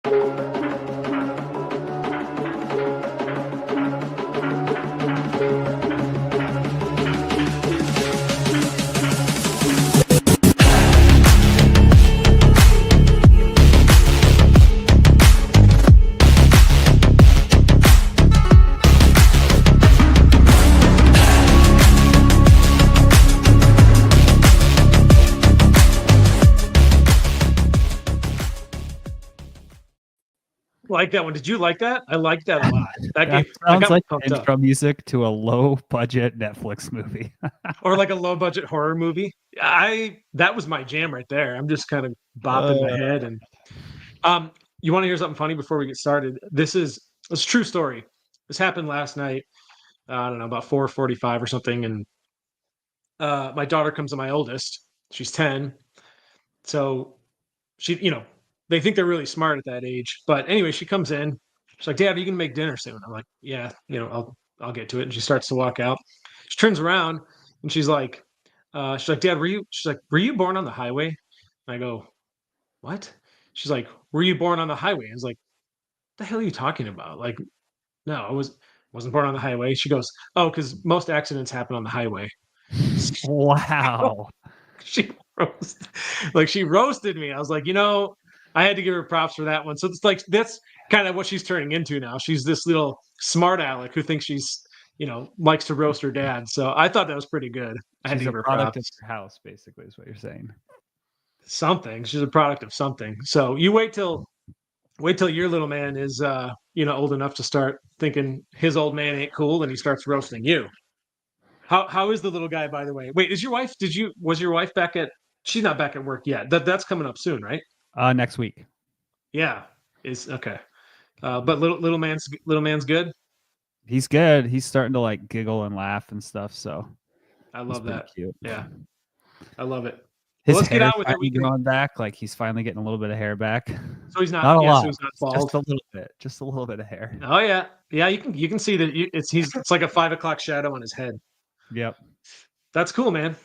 Like that one. Did you like that? I liked that a lot. That sounds like intro music to a low budget Netflix movie. Or like a low budget horror movie. That was my jam right there. I'm just kind of bopping my head. And you want to hear something funny before we get started? It's a true story. This happened last night. I don't know, about 4:45 or something. And my daughter comes to my oldest. She's 10. So she, they think they're really smart at that age. But anyway, she comes in. She's like, "Dad, are you gonna make dinner soon?" I'm like, "Yeah, I'll get to it." And she starts to walk out. She turns around and she's like, "Dad, were you born on the highway?" And I go, "What?" She's like, "Were you born on the highway?" I was like, "What the hell are you talking about?" Like, no, wasn't born on the highway. She goes, "Oh, because most accidents happen on the highway." Wow. She roasted me. I was like, I had to give her props for that one. So it's like that's kind of what she's turning into now. She's this little smart aleck who thinks she's, likes to roast her dad. So I thought that was pretty good. I had to give her props. Of your house, basically, is what you're saying. Something. She's a product of something. So you wait till your little man is old enough to start thinking his old man ain't cool and he starts roasting you. How is the little guy, by the way? Wait, was your wife back she's not back at work yet. That's coming up soon, right? Next week. Yeah. Is okay. But little man's good. He's good. He's starting to like giggle and laugh and stuff. So I love that. Cute. Yeah. I love it. His let's get on with it. We growing back, like he's finally getting a little bit of hair back. So he's not a lot. So he's not bald. Just a little bit of hair. Oh yeah, yeah. You can see that it's like a 5 o'clock shadow on his head. Yep. That's cool, man.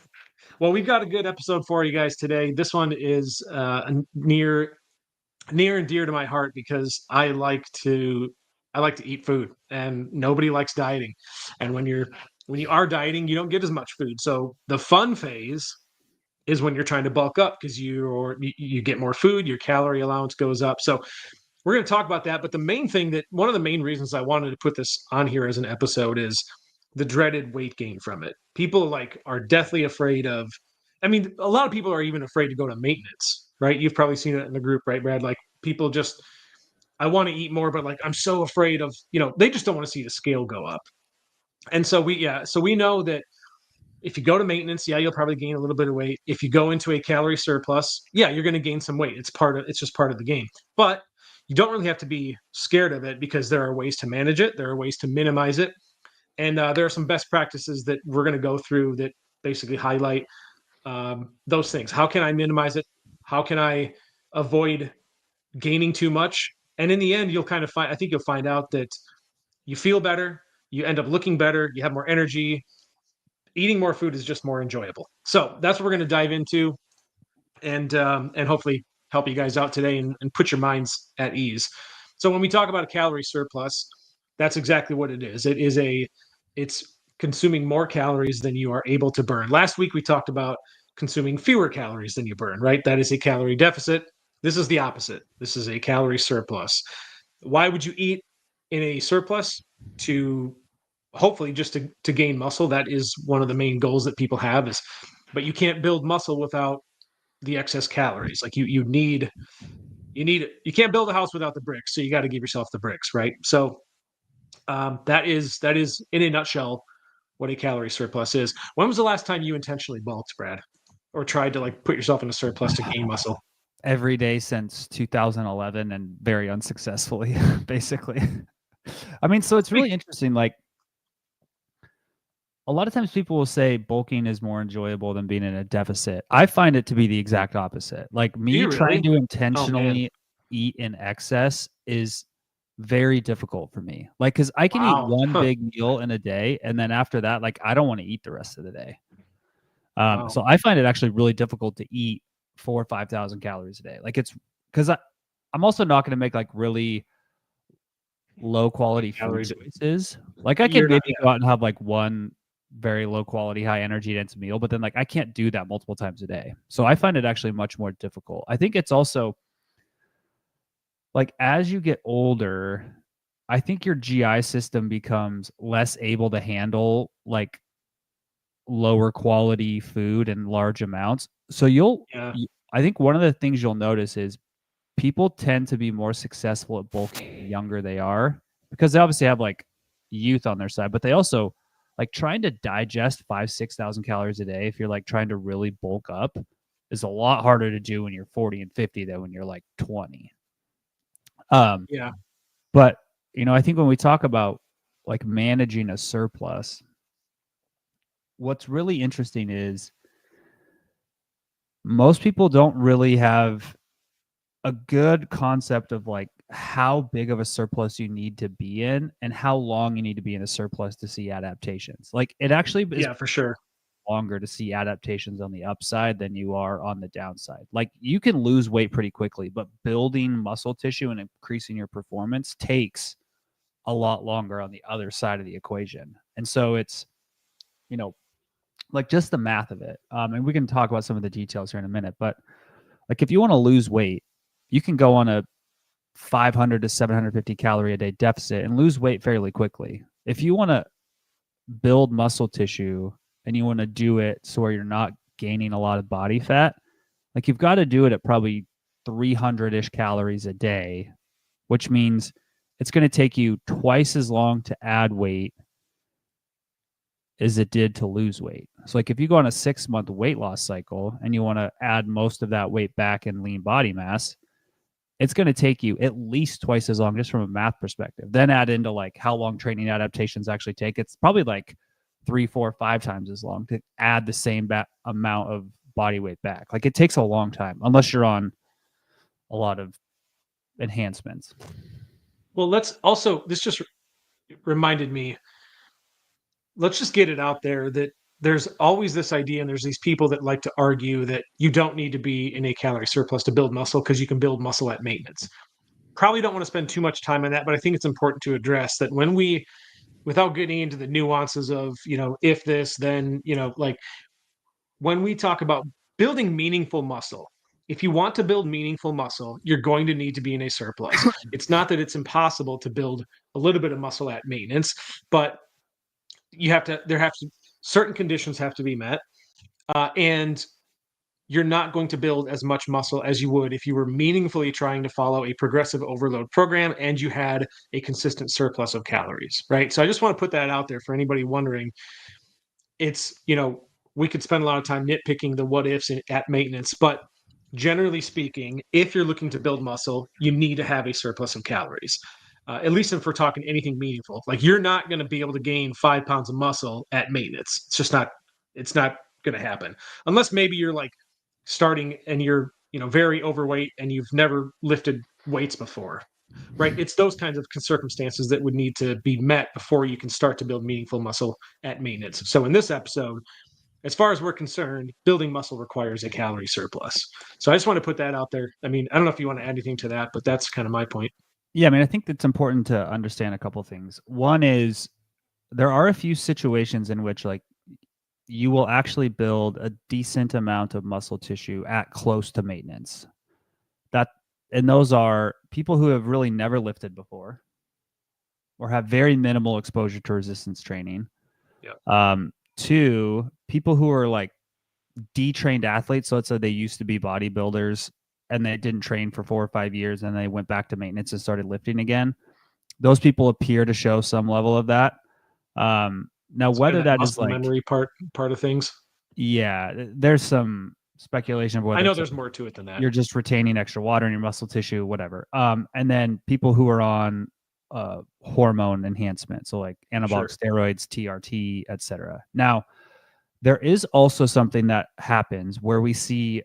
Well, we've got a good episode for you guys today. This one is near and dear to my heart because I like to eat food, and nobody likes dieting. And when you are dieting, you don't get as much food. So the fun phase is when you're trying to bulk up because you get more food, your calorie allowance goes up. So we're going to talk about that. But one of the main reasons I wanted to put this on here as an episode is the dreaded weight gain from it. People are deathly afraid of, a lot of people are even afraid to go to maintenance, right? You've probably seen it in the group, right, Brad? Like people just, I want to eat more, but like, I'm so afraid of, they just don't want to see the scale go up. And so we know that if you go to maintenance, you'll probably gain a little bit of weight. If you go into a calorie surplus, you're going to gain some weight. It's just part of the game. But you don't really have to be scared of it because there are ways to manage it. There are ways to minimize it. And there are some best practices that we're going to go through that basically highlight those things. How can I minimize it? How can I avoid gaining too much? And in the end, you'll find out that you feel better. You end up looking better. You have more energy. Eating more food is just more enjoyable. So that's what we're going to dive into and hopefully help you guys out today and put your minds at ease. So when we talk about a calorie surplus, that's exactly what it is. It's consuming more calories than you are able to burn. Last week, we talked about consuming fewer calories than you burn, right? That is a calorie deficit. This is the opposite. This is a calorie surplus. Why would you eat in a surplus? To hopefully just to gain muscle. That is one of the main goals that people have but you can't build muscle without the excess calories. Like you can't build a house without the bricks. So you got to give yourself the bricks, right? So that is in a nutshell what a calorie surplus is. When was the last time you intentionally bulked, Brad, or tried to like put yourself in a surplus to gain muscle? Every day since 2011 and very unsuccessfully, basically. So it's really interesting. Like a lot of times people will say bulking is more enjoyable than being in a deficit. I find it to be the exact opposite. Like me trying to intentionally eat in excess is very difficult for me. Like, cause I can eat one big meal in a day. And then after that, like, I don't want to eat the rest of the day. So I find it actually really difficult to eat 4,000 or 5,000 calories a day. Like it's cause I'm I'm also not going to make like really low quality food choices. Like I can maybe go out and have like one very low quality, high energy dense meal, but then like I can't do that multiple times a day. So I find it actually much more difficult. I think it's also like as you get older, I think your GI system becomes less able to handle like lower quality food in large amounts. So I think one of the things you'll notice is people tend to be more successful at bulking the younger they are because they obviously have like youth on their side, but they also like trying to digest 5,000-6,000 calories a day. If you're like trying to really bulk up is a lot harder to do when you're 40 and 50 than when you're like 20. Yeah. But I think when we talk about like managing a surplus, what's really interesting is most people don't really have a good concept of like how big of a surplus you need to be in and how long you need to be in a surplus to see adaptations. Like it actually is for sure longer to see adaptations on the upside than you are on the downside. Like you can lose weight pretty quickly, but building muscle tissue and increasing your performance takes a lot longer on the other side of the equation. And so it's, like just the math of it. And we can talk about some of the details here in a minute, but like if you want to lose weight, you can go on a 500 to 750 calorie a day deficit and lose weight fairly quickly. If you want to build muscle tissue and you want to do it so where you're not gaining a lot of body fat, like you've got to do it at probably 300-ish calories a day, which means it's going to take you twice as long to add weight as it did to lose weight. So like if you go on a 6-month weight loss cycle and you want to add most of that weight back in lean body mass, it's going to take you at least twice as long just from a math perspective. Then add into like how long training adaptations actually take. It's probably like 3, 4, 5 times as long to add the same amount of body weight back. Like it takes a long time unless you're on a lot of enhancements. Well, this just reminded me, let's just get it out there that there's always this idea, and there's these people that like to argue that you don't need to be in a calorie surplus to build muscle because you can build muscle at maintenance. Probably don't want to spend too much time on that, but I think it's important to address that without getting into the nuances of, if this, then, like when we talk about building meaningful muscle, if you want to build meaningful muscle, you're going to need to be in a surplus. It's not that it's impossible to build a little bit of muscle at maintenance, but certain conditions have to be met, and you're not going to build as much muscle as you would if you were meaningfully trying to follow a progressive overload program and you had a consistent surplus of calories, right? So I just want to put that out there for anybody wondering. It's, we could spend a lot of time nitpicking the what ifs at maintenance, but generally speaking, if you're looking to build muscle, you need to have a surplus of calories. At least if we're talking anything meaningful. Like you're not going to be able to gain 5 pounds of muscle at maintenance. It's not going to happen unless maybe you're like starting and you're, very overweight and you've never lifted weights before, right? It's those kinds of circumstances that would need to be met before you can start to build meaningful muscle at maintenance. So in this episode, as far as we're concerned, building muscle requires a calorie surplus. So I just want to put that out there. I mean, I don't know if you want to add anything to that, but that's kind of my point. Yeah, I mean, I think it's important to understand a couple of things. One is there are a few situations in which like you will actually build a decent amount of muscle tissue at close to maintenance. And those are people who have really never lifted before or have very minimal exposure to resistance training. Yeah. 2, people who are like detrained athletes. So let's say they used to be bodybuilders and they didn't train for 4 or 5 years and they went back to maintenance and started lifting again. Those people appear to show some level of that. Now, whether that is like memory part of things. Yeah, there's some speculation of whether I know there's more to it than that. You're just retaining extra water in your muscle tissue, whatever. And then people who are on hormone enhancement, so like anabolic steroids, TRT, etc. Now, there is also something that happens where we see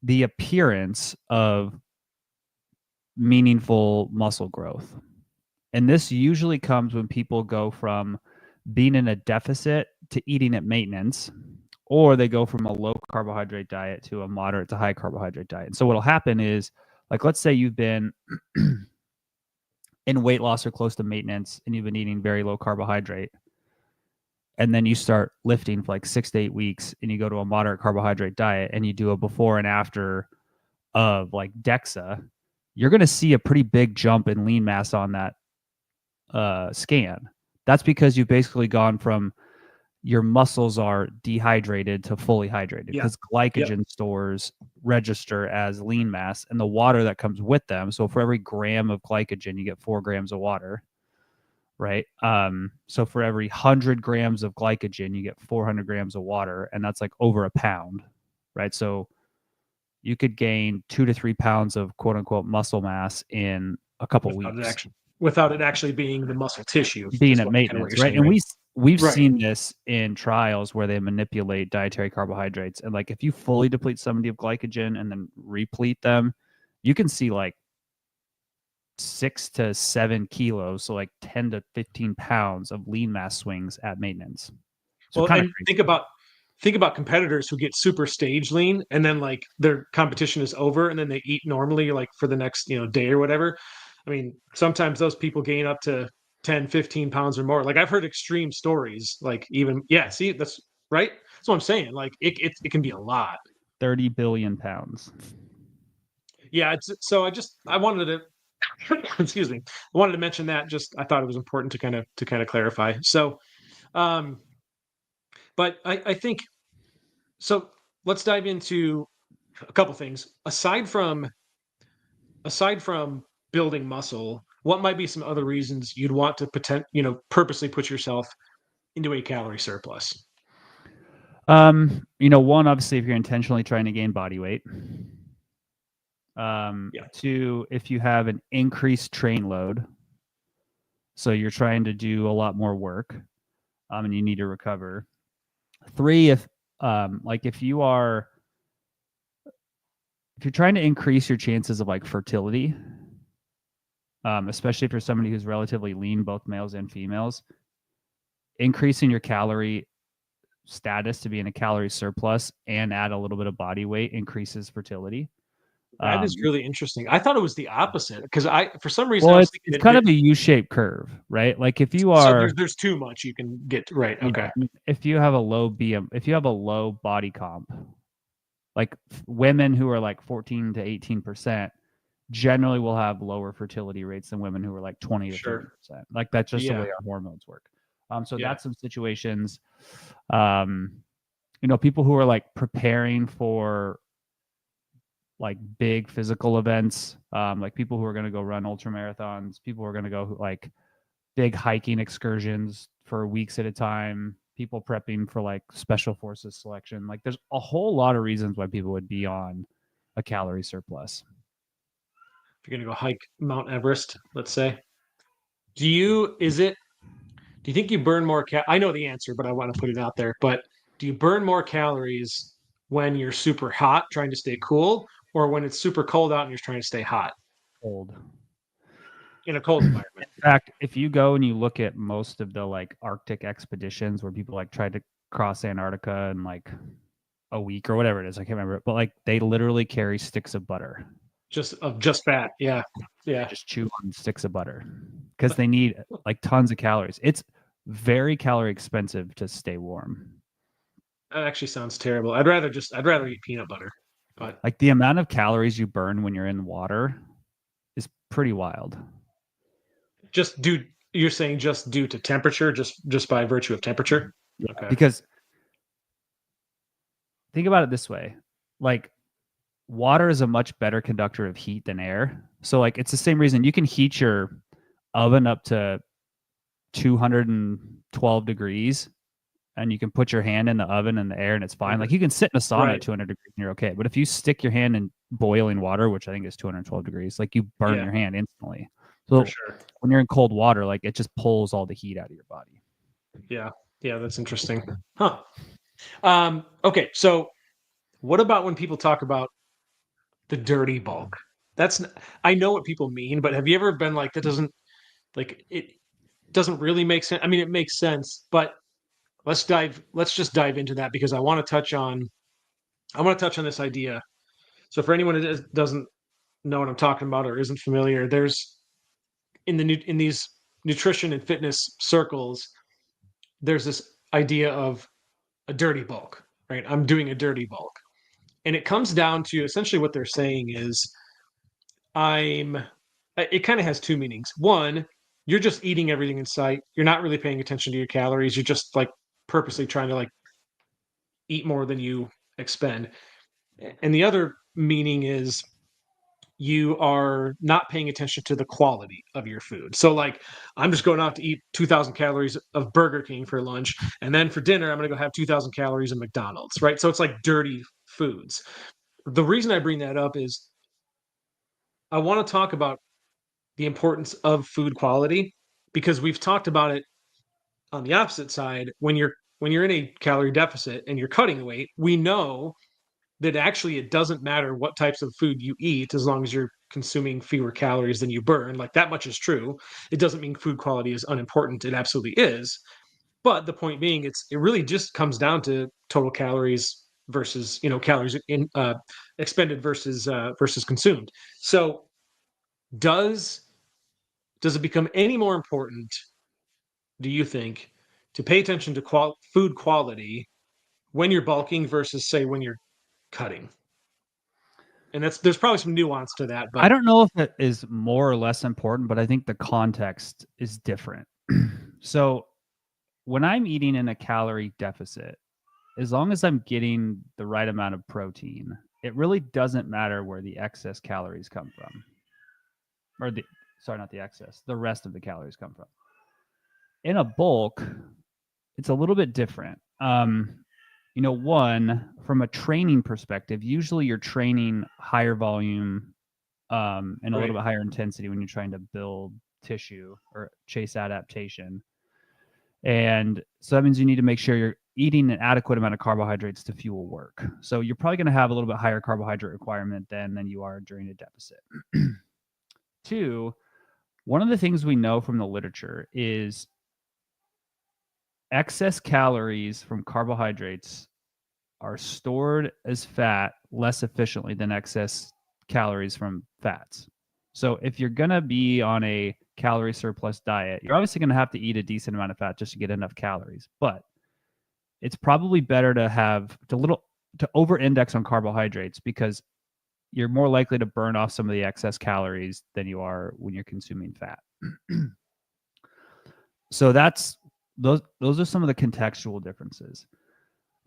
the appearance of meaningful muscle growth. And this usually comes when people go from being in a deficit to eating at maintenance, or they go from a low carbohydrate diet to a moderate to high carbohydrate diet. And so what'll happen is Like, let's say you've been in weight loss or close to maintenance and you've been eating very low carbohydrate, and then you start lifting for like 6 to 8 weeks and you go to a moderate carbohydrate diet and you do a before and after of like DEXA, you're going to see a pretty big jump in lean mass on that scan. That's because you've basically gone from your muscles are dehydrated to fully hydrated, because glycogen stores register as lean mass and the water that comes with them. So for every gram of glycogen, you get 4 grams of water, right? So for every 100 grams of glycogen, you get 400 grams of water, and that's like over a pound, right? So you could gain 2 to 3 pounds of quote unquote muscle mass in a couple weeks without it actually being the muscle tissue, being at maintenance, right? And we've right. seen this in trials where they manipulate dietary carbohydrates, and like if you fully deplete somebody of glycogen and then replete them, you can see like 6 to 7 kilos, so like 10 to 15 pounds of lean mass swings at maintenance. So well, and think about competitors who get super stage lean and then like their competition is over and then they eat normally like for the next day or whatever. I mean, sometimes those people gain up to 10, 15 pounds or more. Like I've heard extreme stories, like even, see, that's right. That's what I'm saying. Like it can be a lot. 30 billion pounds. Yeah. So I wanted to, excuse me. I wanted to mention that, I thought it was important to kind of clarify. So, but I think, so let's dive into a couple things. Aside from building muscle, what might be some other reasons you'd want to purposely put yourself into a calorie surplus? One, obviously, if you're intentionally trying to gain body weight. Two, if you have an increased train load, so you're trying to do a lot more work, and you need to recover. Three, if you're trying to increase your chances of like fertility, especially if you're somebody who's relatively lean, both males and females, increasing your calorie status to be in a calorie surplus and add a little bit of body weight increases fertility. That is really interesting. I thought it was the opposite because for some reason, it's kind of a U-shaped curve, right? Like if you are, so there's too much you can get right. Okay. If you have a low if you have a low body comp, like women who are like 14 to 18% generally will have lower fertility rates than women who are like 20 to 30%. Like that's just the way our hormones work. So that's some situations. People who are like preparing for like big physical events, like people who are going to go run ultra marathons, people who are going to go like big hiking excursions for weeks at a time, people prepping for like special forces selection. Like there's a whole lot of reasons why people would be on a calorie surplus. If you're going to go hike Mount Everest, let's say, do you think you burn more I know the answer, but I want to put it out there. But do you burn more calories when you're super hot trying to stay cool, or when it's super cold out and you're trying to stay hot? Cold. In a cold environment. In fact, if you go and you look at most of the like Arctic expeditions where people like tried to cross Antarctica in like a week or whatever it is, I can't remember, but like they literally carry sticks of butter. Just fat. Yeah. They just chew on sticks of butter because they need like tons of calories. It's very calorie expensive to stay warm. That actually sounds terrible. I'd rather eat peanut butter. But like the amount of calories you burn when you're in water is pretty wild. You're saying just due to temperature, just by virtue of temperature? Yeah, okay. Because think about it this way. Like water is a much better conductor of heat than air. So like it's the same reason you can heat your oven up to 212 degrees and you can put your hand in the oven and the air and it's fine. Like you can sit in a sauna at 200 degrees and you're okay. But if you stick your hand in boiling water, which I think is 212 degrees, like you burn your hand instantly. So when you're in cold water, like it just pulls all the heat out of your body. Yeah. Yeah, that's interesting. Huh. Okay, so what about when people talk about the dirty bulk? I know what people mean, but have you ever been like, it doesn't really make sense? I mean, it makes sense, but let's just dive into that because I want to touch on this idea. So for anyone that doesn't know what I'm talking about or isn't familiar, there's in these nutrition and fitness circles, there's this idea of a dirty bulk, right? I'm doing a dirty bulk. And it comes down to essentially what they're saying is I'm it kind of has two meanings. One, you're just eating everything in sight. You're not really paying attention to your calories. You're just like purposely trying to like eat more than you expend. And the other meaning is you are not paying attention to the quality of your food. So like I'm just going out to eat 2000 calories of Burger King for lunch and then for dinner I'm going to go have 2000 calories of McDonald's, right? So it's like dirty foods. The reason I bring that up is I want to talk about the importance of food quality because we've talked about it on the opposite side when you're in a calorie deficit and you're cutting weight, we know that actually it doesn't matter what types of food you eat as long as you're consuming fewer calories than you burn. Like that much is true. It doesn't mean food quality is unimportant. It absolutely is. But the point being, it really just comes down to total calories versus calories in expended versus consumed. So does does it become any more important, do you think, to pay attention to food quality when you're bulking versus say when you're cutting? And there's probably some nuance to that, I but don't know if it is more or less important, but I think the context is different. So when I'm eating in a calorie deficit, as long as I'm getting the right amount of protein, it really doesn't matter where the excess calories come from. Or not the excess, the rest of the calories come from. In a bulk, it's a little bit different. One, from a training perspective, usually you're training higher volume and a little bit higher intensity when you're trying to build tissue or chase adaptation. And so that means you need to make sure you're eating an adequate amount of carbohydrates to fuel work. So you're probably going to have a little bit higher carbohydrate requirement than you are during a deficit. Two, one of the things we know from the literature is excess calories from carbohydrates are stored as fat less efficiently than excess calories from fats. So if you're going to be on a calorie surplus diet, you're obviously going to have to eat a decent amount of fat just to get enough calories. But it's probably better to over index on carbohydrates because you're more likely to burn off some of the excess calories than you are when you're consuming fat. So those are some of the contextual differences.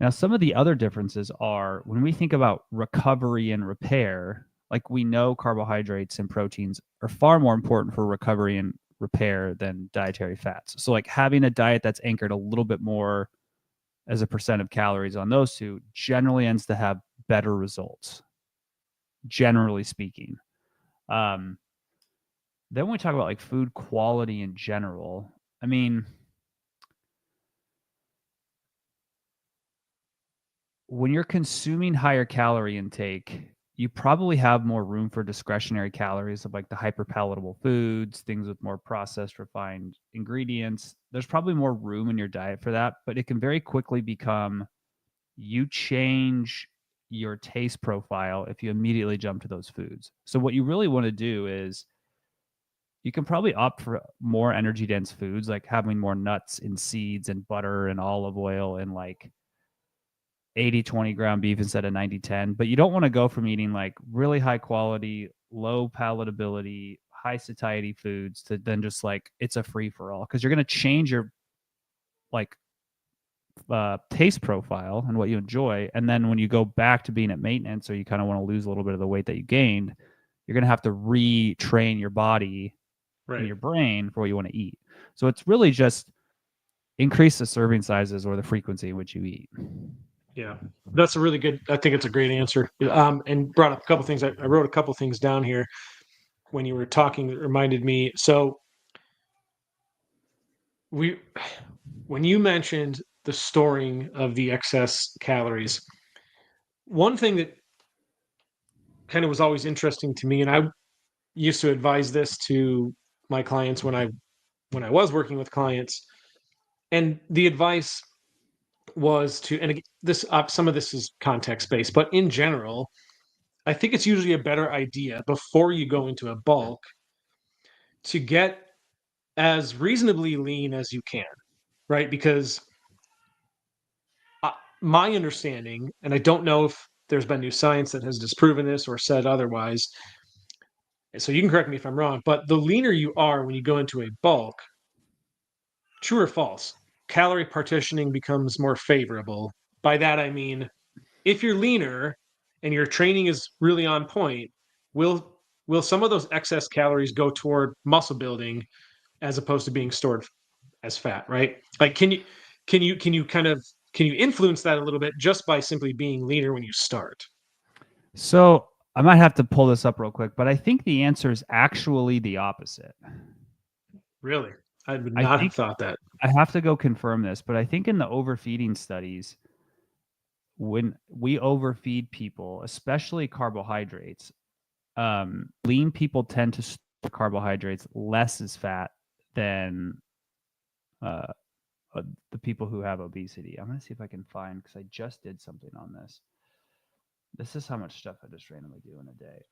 Now, some of the other differences are when we think about recovery and repair, like we know carbohydrates and proteins are far more important for recovery and repair than dietary fats. So like having a diet that's anchored a little bit more as a percent of calories on those two generally ends to have better results, generally speaking. Then when we talk about like food quality in general, I mean, when you're consuming higher calorie intake, you probably have more room for discretionary calories of like the hyperpalatable foods, things with more processed, refined ingredients. There's probably more room in your diet for that, but it can very quickly become you change your taste profile if you immediately jump to those foods. So what you really want to do is you can probably opt for more energy dense foods, like having more nuts and seeds and butter and olive oil and like 80-20 ground beef instead of 90-10. But you don't want to go from eating like really high quality, low palatability, high satiety foods to then just like it's a free for all, because you're going to change your like taste profile and what you enjoy. And then when you go back to being at maintenance, or you kind of want to lose a little bit of the weight that you gained, you're going to have to retrain your body and your brain for what you want to eat. So it's really just increase the serving sizes or the frequency in which you eat. Yeah, that's a really good. I think it's a great answer. And brought up a couple things. I wrote a couple things down here when you were talking that reminded me. So when you mentioned the storing of the excess calories, one thing that kind of was always interesting to me, and I used to advise this to my clients when I was working with clients, and the advice was to, and this some of this is context based, but in general, I think it's usually a better idea before you go into a bulk to get as reasonably lean as you can, right? Because my understanding, and I don't know if there's been new science that has disproven this or said otherwise, so you can correct me if I'm wrong, but the leaner you are when you go into a bulk, true or false, calorie partitioning becomes more favorable. By that I mean, if you're leaner and your training is really on point, will will some of those excess calories go toward muscle building as opposed to being stored as fat, right? Like can you influence that a little bit just by simply being leaner when you start? So I might have to pull this up real quick, but I think the answer is actually the opposite. Really? I would I not have think thought that. I have to go confirm this, but I think in the overfeeding studies, when we overfeed people, especially carbohydrates, lean people tend to store carbohydrates less as fat than uh, the people who have obesity. I'm gonna see if I can find, because I just did something on this. This is how much stuff I just randomly do in a day.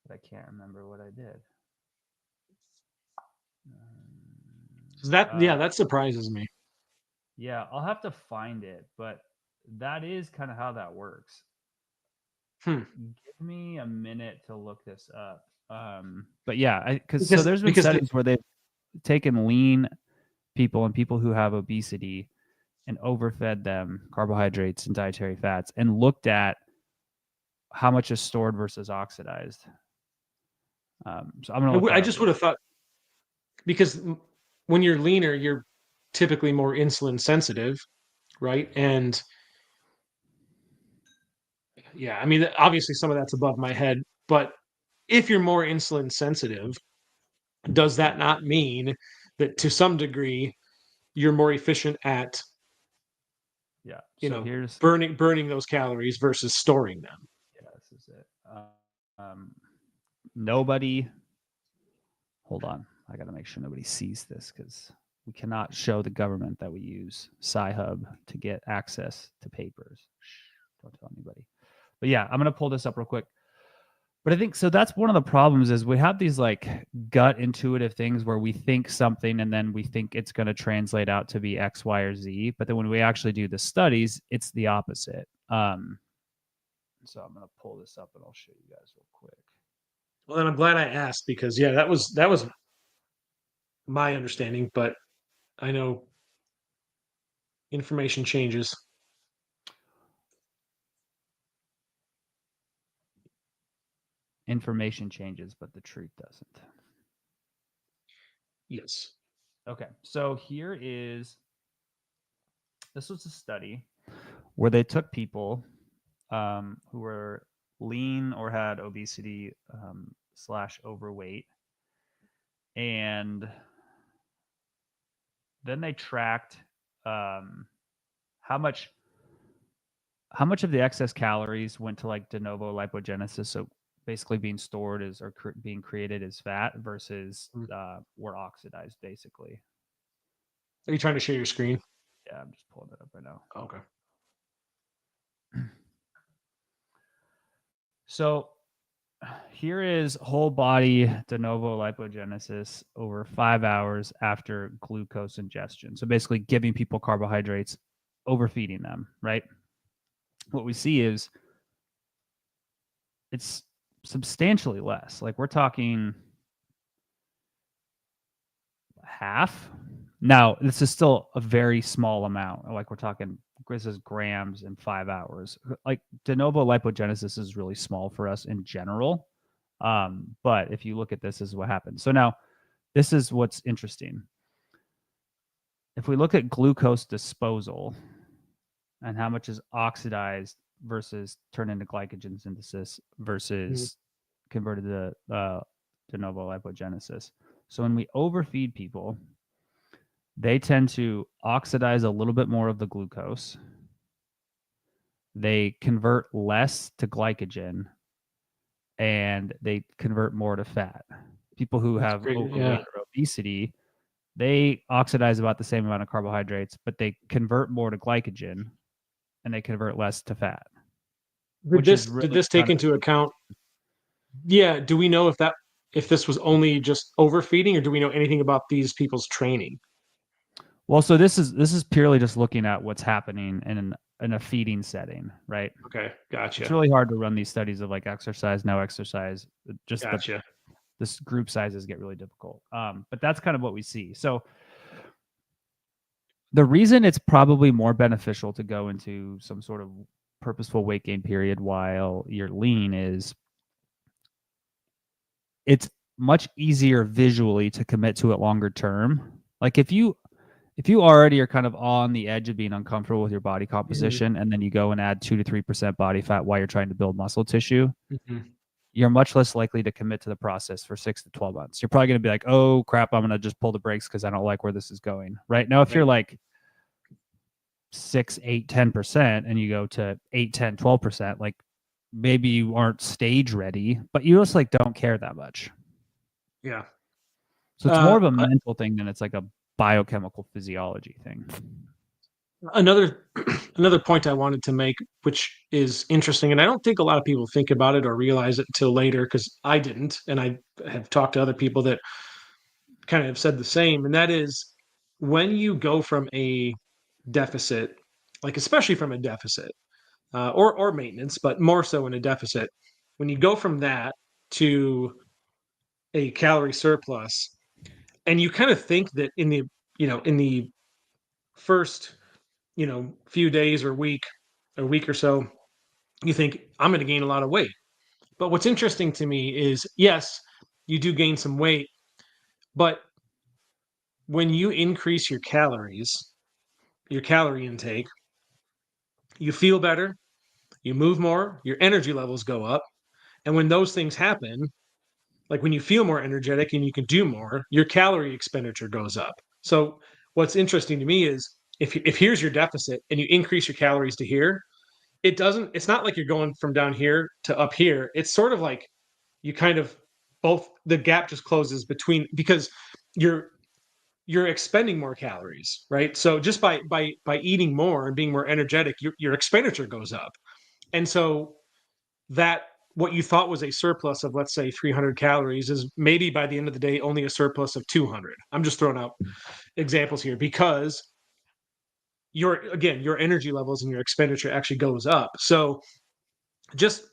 But I can't remember what I did. That surprises me. Yeah, I'll have to find it, but that is kind of how that works. Hmm. Give me a minute to look this up. But yeah, because Because there's been because studies where they've taken lean people and people who have obesity and overfed them carbohydrates and dietary fats and looked at how much is stored versus oxidized. So I'm gonna look that I up. just would have thought because when you're leaner, you're typically more insulin sensitive, right? And yeah, I mean, obviously some of that's above my head, but if you're more insulin sensitive, does that not mean that to some degree you're more efficient at, Yeah. So here's burning those calories versus storing them? yeah, this is it. Um, nobody. Hold on, I got to make sure nobody sees this because we cannot show the government that we use Sci-Hub to get access to papers. Shh, don't tell anybody. But yeah, I'm gonna pull this up real quick. But I think so. That's one of the problems is we have these like gut intuitive things where we think something and then we think it's going to translate out to be X, Y, or Z. But then when we actually do the studies, it's the opposite. So I'm going to pull this up and I'll show you guys real quick. Well, then I'm glad I asked because yeah, that was my understanding, but I know information changes. Information changes, but the truth doesn't. Yes. Okay, so this was a study where they took people who were lean or had obesity / overweight, and then they tracked how much of the excess calories went to like de novo lipogenesis, so basically being stored as or being created as fat versus were oxidized basically. Are you trying to share your screen? Yeah, I'm just pulling it up right now. Okay. So here is whole body de novo lipogenesis over 5 hours after glucose ingestion. So basically giving people carbohydrates, overfeeding them, right? What we see is it's substantially less. Like we're talking half. Now, this is still a very small amount. Like we're talking, this is grams in 5 hours. Like de novo lipogenesis is really small for us in general. But if you look at this is what happens. So now this is what's interesting. If we look at glucose disposal and how much is oxidized versus turned into glycogen synthesis versus converted to de novo lipogenesis. So when we overfeed people, they tend to oxidize a little bit more of the glucose. They convert less to glycogen and they convert more to fat. People who That's have great. overweight or obesity, they oxidize about the same amount of carbohydrates, but they convert more to glycogen and they convert less to fat. which is Did really this take into account? Yeah. Do we know if this was only just overfeeding, or do we know anything about these people's training? Well, so this is purely just looking at what's happening in a feeding setting, right? Okay, It's gotcha, really hard to run these studies of like exercise, no exercise. Just gotcha. this group sizes get really difficult. But that's kind of what we see. So the reason it's probably more beneficial to go into some sort of purposeful weight gain period while you're lean is it's much easier visually to commit to it longer term. Like if you already are kind of on the edge of being uncomfortable with your body Mhm, composition and then you go and add 2 to 3% body fat while you're trying to build muscle tissue, mhm. you're much less likely to commit to the process for 6 to 12 months. You're probably going to be like, oh crap, I'm going to just pull the brakes because I don't like where this is going. Right now, if you're Right. like 6, 8, 10% and you go to 8, 10, 12%, like maybe you aren't stage ready, but you just like don't care that much. Yeah. So it's more Uh, of a mental thing than it's like a biochemical physiology thing. another another point I wanted to make, which is interesting, and I don't think a lot of people think about it or realize it until later, because I didn't, and I have talked to other people that kind of have said the same, and that is when you go from a deficit, like especially from a deficit, or maintenance, but more so in a deficit, when you go from that to a calorie surplus, and you kind of think that in the first few days or week, a week or so, you think I'm going to gain a lot of weight. But what's interesting to me is, yes, you do gain some weight, but when you increase your calories, your calorie intake, you feel better, you move more, your energy levels go up. And when those things happen, like when you feel more energetic and you can do more, your calorie expenditure goes up. So what's interesting to me is if here's your deficit and you increase your calories to here, it's not like you're going from down here to up here. It's sort of like you kind of both the gap just closes between, because you're you're expending more calories, right? So just by eating more and being more energetic, your expenditure goes up. And so that what you thought was a surplus of, let's say, 300 calories is maybe by the end of the day only a surplus of 200. I'm just throwing out examples here because your energy levels and your expenditure actually goes up. So just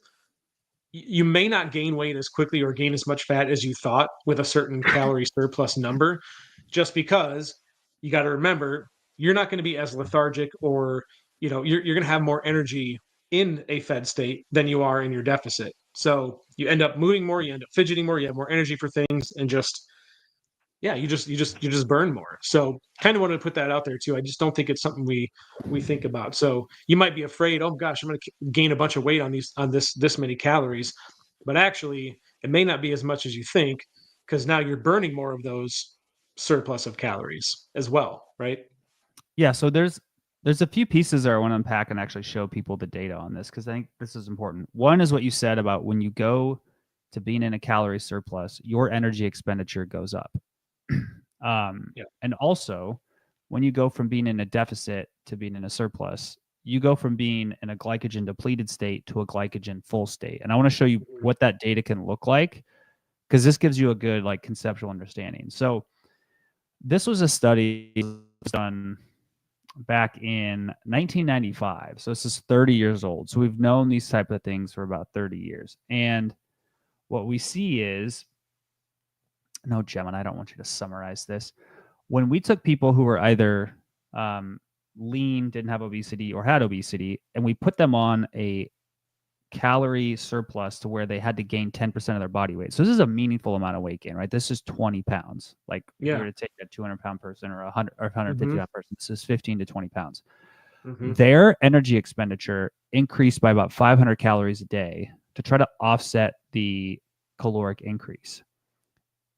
you may not gain weight as quickly or gain as much fat as you thought with a certain calorie surplus number, just because you got to remember you're not going to be as lethargic, or you're going to have more energy in a fed state than you are in your deficit. So you end up moving more, you end up fidgeting more, you have more energy for things, and just yeah, you just burn more. So kind of wanted to put that out there too. I just don't think it's something we think about. So you might be afraid, oh gosh, I'm going to gain a bunch of weight on this many calories, but actually it may not be as much as you think, because now you're burning more of those surplus of calories as well, right? Yeah, so there's a few pieces that I want to unpack and actually show people the data on this because I think this is important. One is what you said about when you go to being in a calorie surplus, your energy expenditure goes up. Yeah. And also, when you go from being in a deficit to being in a surplus, you go from being in a glycogen depleted state to a glycogen full state. And I want to show you Mhm. what that data can look like because this gives you a good like conceptual understanding. So this was a study done back in 1995. So this is 30 years old. So we've known these type of things for about 30 years. And what we see is, no, Gemini, I don't want you to summarize this. When we took people who were either lean, didn't have obesity, or had obesity, and we put them on a calorie surplus to where they had to gain 10% of their body weight. So this is a meaningful amount of weight gain, right? This is 20 pounds. Like if you were Yeah. to take a 200-pound person or a 100 or 150 Hmm. pound person, this is 15 to 20 pounds. Hmm. Their energy expenditure increased by about 500 calories a day to try to offset the caloric increase.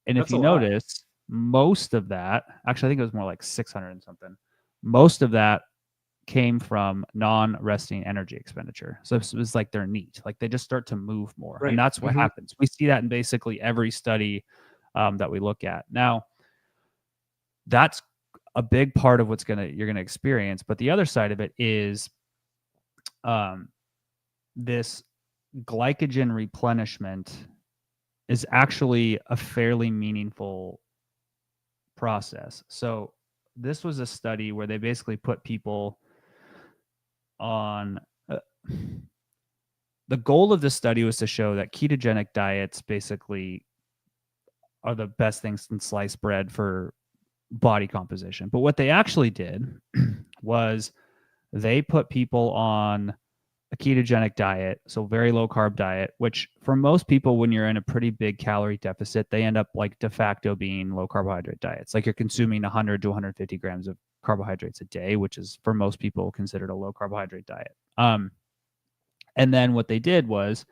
And if That's a you lot. notice, most of that, actually, I think it was more like 600 and something, most of that came from non-resting energy expenditure. So it was like they're neat, like they just start to move more. And Right. that's what Hmm. happens. We see that in basically every study that we look at. Now, that's a big part of what's you're gonna experience. But the other side of it is um, this glycogen replenishment is actually a fairly meaningful process. So this was a study where they basically put people on the goal of this study was to show that ketogenic diets basically are the best things in sliced bread for body composition. But what they actually did was they put people on a ketogenic diet, so very low carb diet, which for most people, when you're in a pretty big calorie deficit, they end up like de facto being low carbohydrate diets. Like you're consuming 100 to 150 grams of carbohydrates a day, which is for most people considered a low carbohydrate diet. And then what they did was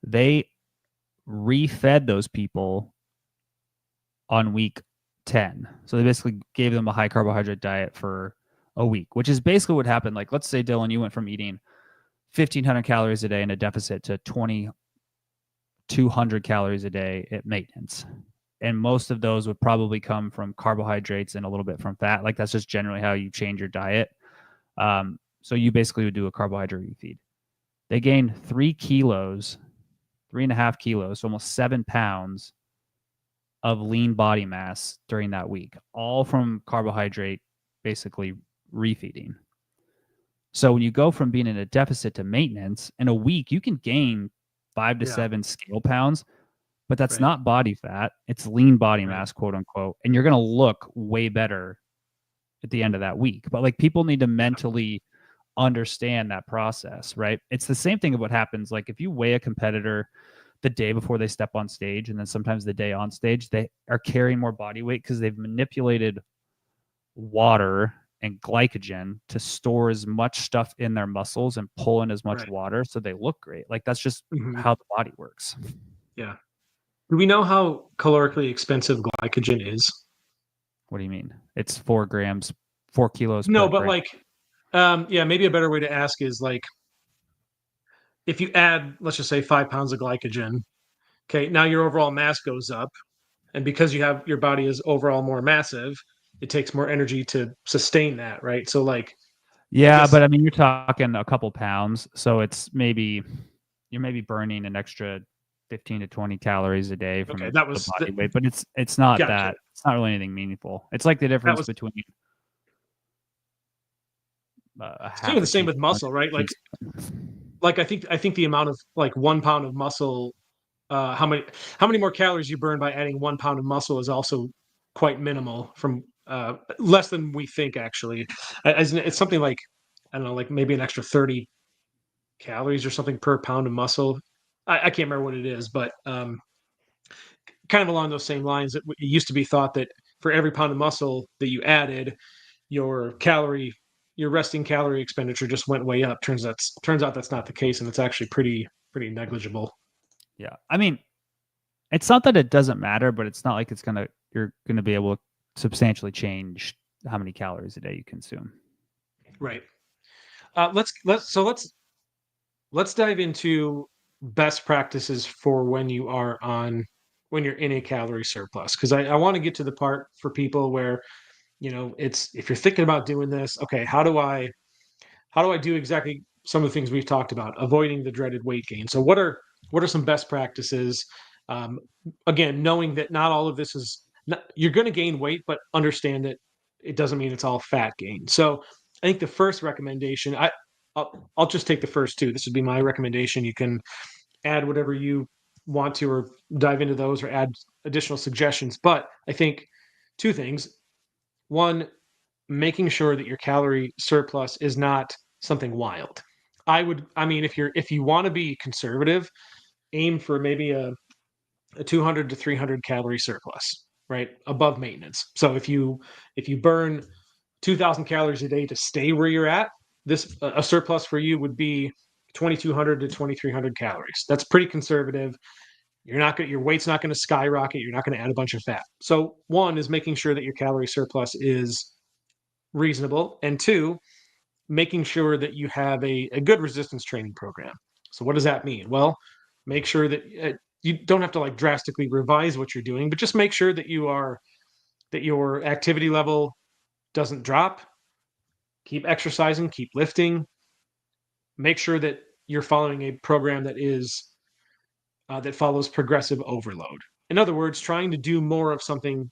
they refed those people on week 10. So they basically gave them a high carbohydrate diet for a week, which is basically what happened. Like, let's say, Dylan, you went from eating 1,500 calories a day in a deficit to 2,200 calories a day at maintenance. And most of those would probably come from carbohydrates and a little bit from fat. Like, that's just generally how you change your diet. So you basically would do a carbohydrate refeed. They gained 3 kilos, 3.5 kilos, so almost 7 pounds of lean body mass during that week, all from carbohydrate basically refeeding. So when you go from being in a deficit to maintenance in a week, you can gain 5 to 7 scale pounds, but that's not body fat. It's lean body mass, quote unquote. And you're going to look way better at the end of that week. But like people need to mentally understand that process, right? It's the same thing of what happens. Like if you weigh a competitor the day before they step on stage, and then sometimes the day on stage, they are carrying more body weight because they've manipulated water and glycogen to store as much stuff in their muscles and pull in as much water so they look great. Like that's just how the body works. Yeah. Do we know how calorically expensive glycogen is? What do you mean? It's 4 grams, 4 kilos. No, but gram. Like, yeah, maybe a better way to ask is like, if you add, let's just say 5 pounds of glycogen, okay, now your overall mass goes up. And because you have your body is overall more massive, it takes more energy to sustain that, right? So like, yeah, but I mean, you're talking a couple pounds, so it's maybe you're maybe burning an extra 15 to 20 calories a day from the body weight, but it's not that. It's not really anything meaningful. It's like the difference between it's kind of the same with muscle, right? Like I think the amount of like 1 pound of muscle, how many more calories you burn by adding 1 pound of muscle is also quite minimal, from less than we think actually. It's something like, I don't know, like maybe an extra 30 calories or something per pound of muscle. I can't remember what it is, but kind of along those same lines, it used to be thought that for every pound of muscle that you added, your resting calorie expenditure just went way up. Turns out that's not the case, and it's actually pretty negligible. Yeah, I mean, it's not that it doesn't matter, but it's not like you're gonna be able to substantially change how many calories a day you consume. Right. Let's dive into best practices for when you're in a calorie surplus, because I want to get to the part for people where, it's, if you're thinking about doing this, okay, how do I do exactly some of the things we've talked about, avoiding the dreaded weight gain? So what are some best practices? Again, knowing that not all of this is you're going to gain weight, but understand that it doesn't mean it's all fat gain. So I think the first recommendation, I'll just take the first two. This would be my recommendation. You can add whatever you want to, or dive into those, or add additional suggestions. But I think two things. One, making sure that your calorie surplus is not something wild. I mean, if you want to be conservative, aim for maybe a 200 to 300 calorie surplus, right? Above maintenance. So if you burn 2,000 calories a day to stay where you're at, a surplus for you would be 2,200 to 2,300 calories. That's pretty conservative. Your weight's not going to skyrocket. You're not going to add a bunch of fat. So one is making sure that your calorie surplus is reasonable, and two, making sure that you have a good resistance training program. So what does that mean? Well, make sure that you don't have to like drastically revise what you're doing, but just make sure that your activity level doesn't drop. Keep exercising, keep lifting. Make sure that you're following a program that follows progressive overload. In other words, trying to do more of something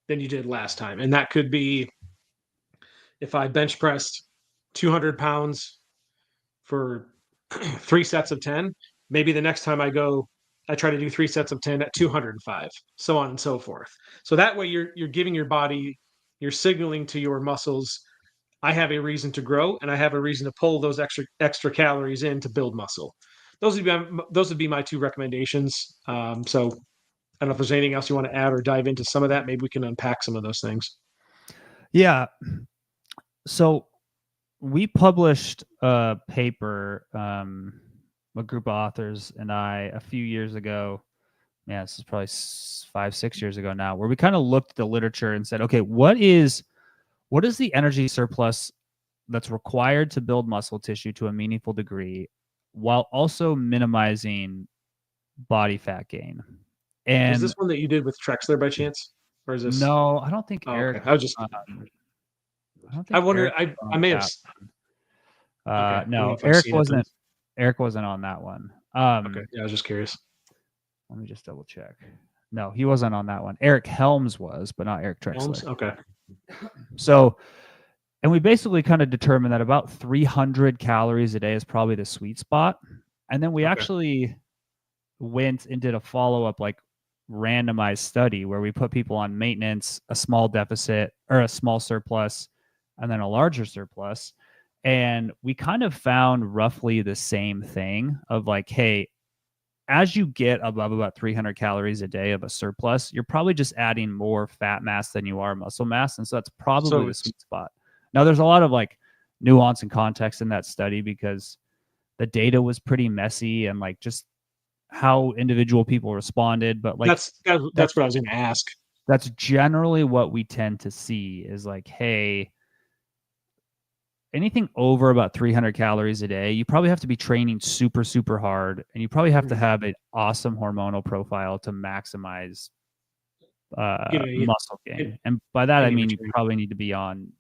than you did last time. And that could be if I bench pressed 200 pounds for 3 sets of 10, maybe the next time I try to do 3 sets of 10 at 205, so on and so forth. So that way you're giving your body, you're signaling to your muscles, I have a reason to grow and I have a reason to pull those extra calories in to build muscle. Those would be my two recommendations. So I don't know if there's anything else you want to add or dive into some of that. Maybe we can unpack some of those things. Yeah. So we published a paper, a group of authors and I, a few years ago. Yeah, this is probably 5-6 years ago now, where we kind of looked at the literature and said, okay, what is the energy surplus that's required to build muscle tissue to a meaningful degree while also minimizing body fat gain? And was this one that you did with Trexler by chance? Or is this? No, I don't think Eric. Okay. I was just. I don't think I wonder. Eric I may have. Okay. No, Eric wasn't. Eric wasn't on that one. Okay. Yeah, I was just curious. Let me just double check. No, he wasn't on that one. Eric Helms was, but not Eric Trexler. Helms? Okay. So, and we basically kind of determined that about 300 calories a day is probably the sweet spot. And then we actually went and did a follow-up, like randomized study where we put people on maintenance, a small deficit or a small surplus, and then a larger surplus. And we kind of found roughly the same thing of like, hey, as you get above about 300 calories a day of a surplus, you're probably just adding more fat mass than you are muscle mass. And so that's probably the sweet spot. Now, there's a lot of like nuance and context in that study because the data was pretty messy and like just how individual people responded. But like that's what I was going to ask. That's generally what we tend to see is like, hey, anything over about 300 calories a day, you probably have to be training super, super hard. And you probably have to have an awesome hormonal profile to maximize muscle gain. And by that, I mean, you probably need to be on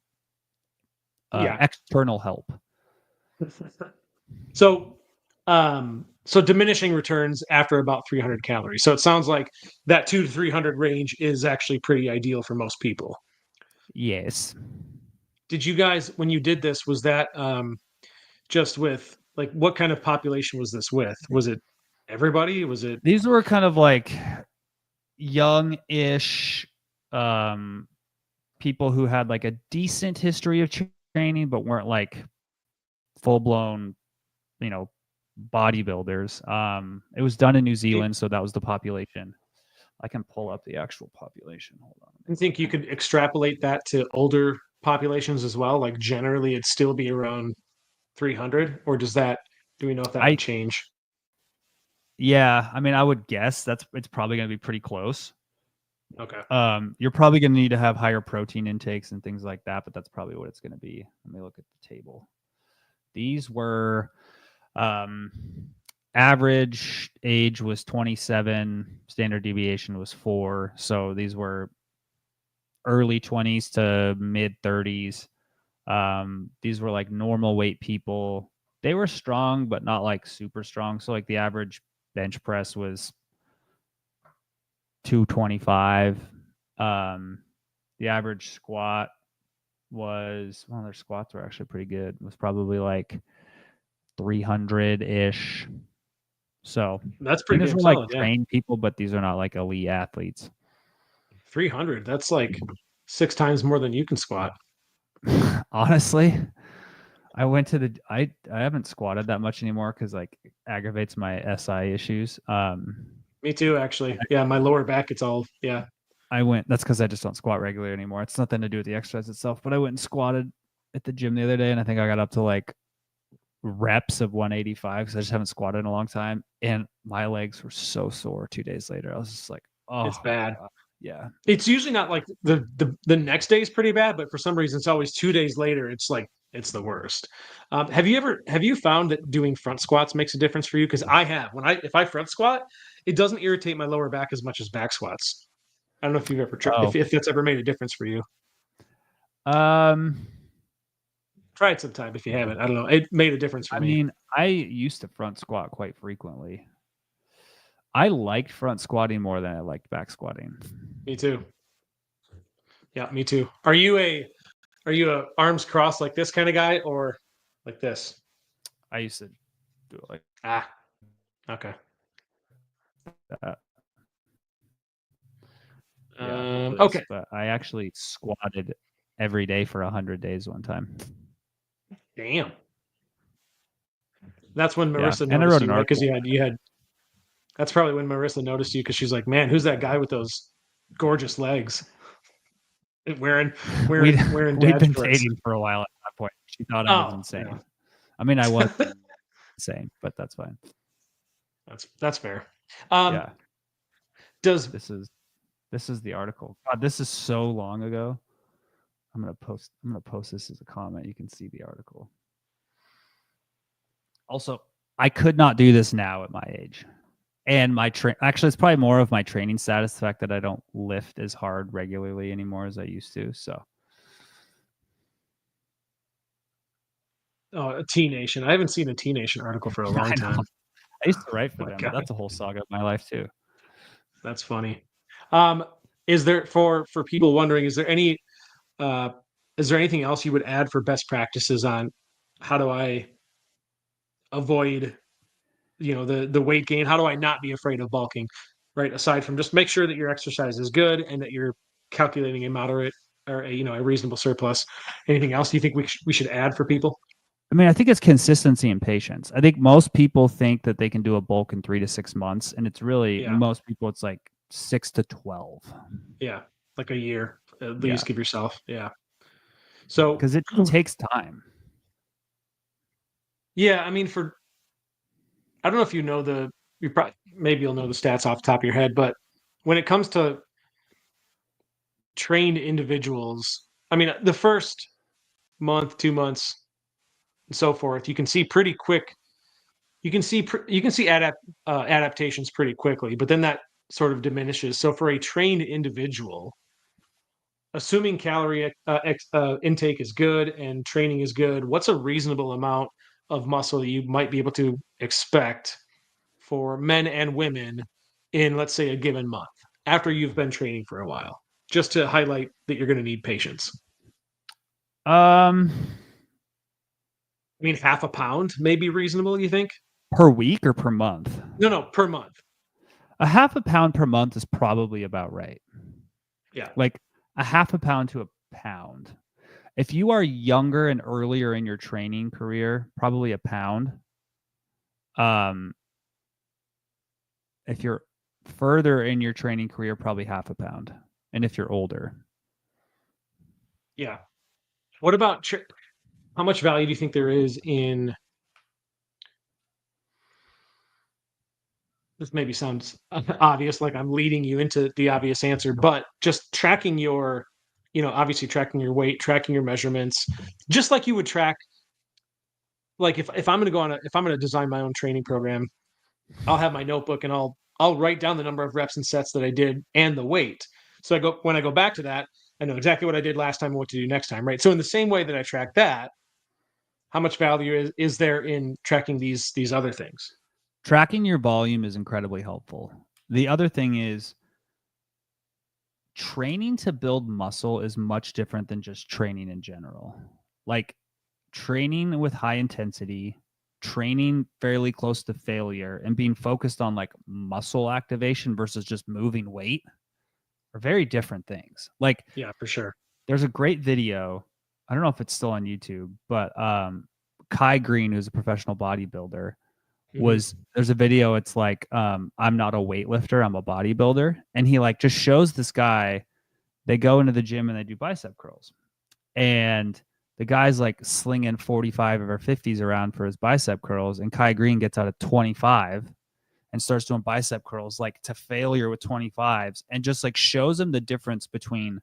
external help. So diminishing returns after about 300 calories. So it sounds like that 200 to 300 range is actually pretty ideal for most people. Yes. Did you guys, when you did this, was that just with like what kind of population was this with? Was it everybody? Was it? These were kind of like young-ish people who had like a decent history of training, but weren't like full-blown, bodybuilders. It was done in New Zealand, so that was the population. I can pull up the actual population. Hold on. I think you could extrapolate that to older populations as well. Like generally, it'd still be around 300, or do we know if that would change? Yeah, I mean, I would guess it's probably going to be pretty close. Okay. You're probably going to need to have higher protein intakes and things like that, but that's probably what it's going to be. Let me look at the table. These were average age was 27, standard deviation was 4. So these were early 20s to mid 30s. These were like normal weight people. They were strong, but not like super strong. So like the average bench press was 225. The average squat was, well, their squats were actually pretty good. It was probably like 300-ish. So that's pretty good. These are like trained people, but these are not like elite athletes. 300. That's like 6 times more than you can squat. Honestly, I went to I haven't squatted that much anymore because like aggravates my SI issues. Me too, actually. Yeah, my lower back, it's all that's because I just don't squat regularly anymore. It's nothing to do with the exercise itself, but I went and squatted at the gym the other day and I think I got up to like reps of 185 because I just haven't squatted in a long time. And my legs were so sore 2 days later. I was just like, oh, it's bad. Yeah. It's usually not like the next day is pretty bad, but for some reason it's always 2 days later. It's like, it's the worst. Have you found that doing front squats makes a difference for you? Because I have. If I front squat, it doesn't irritate my lower back as much as back squats. I don't know if you've ever tried, if that's ever made a difference for you. Try it sometime if you haven't. I don't know. It made a difference for me. I mean, I used to front squat quite frequently. I liked front squatting more than I liked back squatting. Me too. Yeah, me too. Are you a arms crossed like this kind of guy or like this? I used to do it like Okay. that. Yeah, like this. Okay. But I actually squatted every day for 100 days one time. Damn. That's when Yeah, Marissa and I noticed wrote you, an right? Because article. you had. That's probably when Marissa noticed you because she's like, "Man, who's that guy with those gorgeous legs?" Wearing we'd wearing we'd dad been shorts. dating for a while at that point. She thought I was Oh, insane. yeah. I mean, I was insane, but that's fine. That's fair. Yeah, Does this is the article. God, this is so long ago. I'm gonna post this as a comment. You can see the article. Also, I could not do this now at my age. And my actually, it's probably more of my training status, the fact that I don't lift as hard regularly anymore as I used to. So, a T Nation? I haven't seen a T Nation article for a long time. I used to write for My them, but God, that's a whole saga of my life too. that's funny. Is there for people wondering? Uh, is there anything else you would add for best practices on how do I avoid the weight gain? How do I not be afraid of bulking, right? Aside from just make sure that your exercise is good and that you're calculating a moderate or a reasonable surplus. Anything else you think we should add for people? I mean, I think it's consistency and patience. I think most people think that they can do a bulk in 3 to 6 months, and it's really Yeah, most people. It's like 6 to 12. yeah, like a year at Yeah, least. Give yourself, yeah. So because it takes time. yeah, I mean, I don't know if you probably maybe you'll know the stats off the top of your head, but when it comes to trained individuals, I mean, the first month, 2 months, and so forth, you can see pretty quick. You can see adaptations pretty quickly, but then that sort of diminishes. So for a trained individual, assuming calorie intake is good and training is good, what's a reasonable amount of muscle you might be able to expect for men and women in, let's say, a given month after you've been training for a while? Just to highlight that you're going to need patience. Um, I mean, half a pound may be reasonable, you think? per week or per month? No, per month. A half a pound per month is probably about right. Yeah. Like a half a pound to a pound. If you are younger and earlier in your training career, probably a pound. Um, if you're further in your training career, probably half a pound. And if you're older, Yeah. What about how much value do you think there is in this? Maybe sounds obvious, like I'm leading you into the obvious answer, but just tracking obviously tracking your weight, tracking your measurements, just like you would track, like if I'm going to if I'm going to design my own training program, I'll have my notebook and I'll write down the number of reps and sets that I did and the weight. So when I go back to that, I know exactly what I did last time and what to do next time, right? So in the same way that I track that, how much value is there in tracking these other things? tracking your volume is incredibly helpful. The other thing is training to build muscle is much different than just training in general. Like training with high intensity, training fairly close to failure, and being focused on like muscle activation versus just moving weight are very different things. Like, Yeah, for sure. there's a great video. I don't know if it's still on YouTube, but Kai Green, who's a professional bodybuilder, Mm-hmm. there's a video. It's like, I'm not a weightlifter, I'm a bodybuilder, and he like just shows this guy. They go into the gym and they do bicep curls, and the guy's like slinging 45 or 50s around for his bicep curls, and Kai Green gets out of 25 and starts doing bicep curls like to failure with 25s, and just like shows him the difference between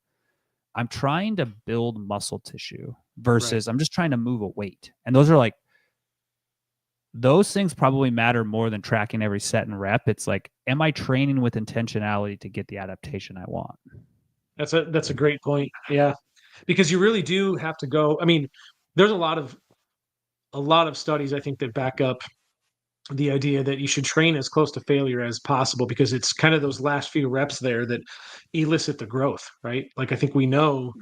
I'm trying to build muscle tissue Right. versus I'm just trying to move a weight. And those things probably matter more than tracking every set and rep. It's like, am I training with intentionality to get the adaptation I want? That's a great point. Yeah. Because you really do have to go. I mean, there's a lot of studies I think that back up the idea that you should train as close to failure as possible because it's kind of those last few reps there that elicit the growth, right? Like I think we know.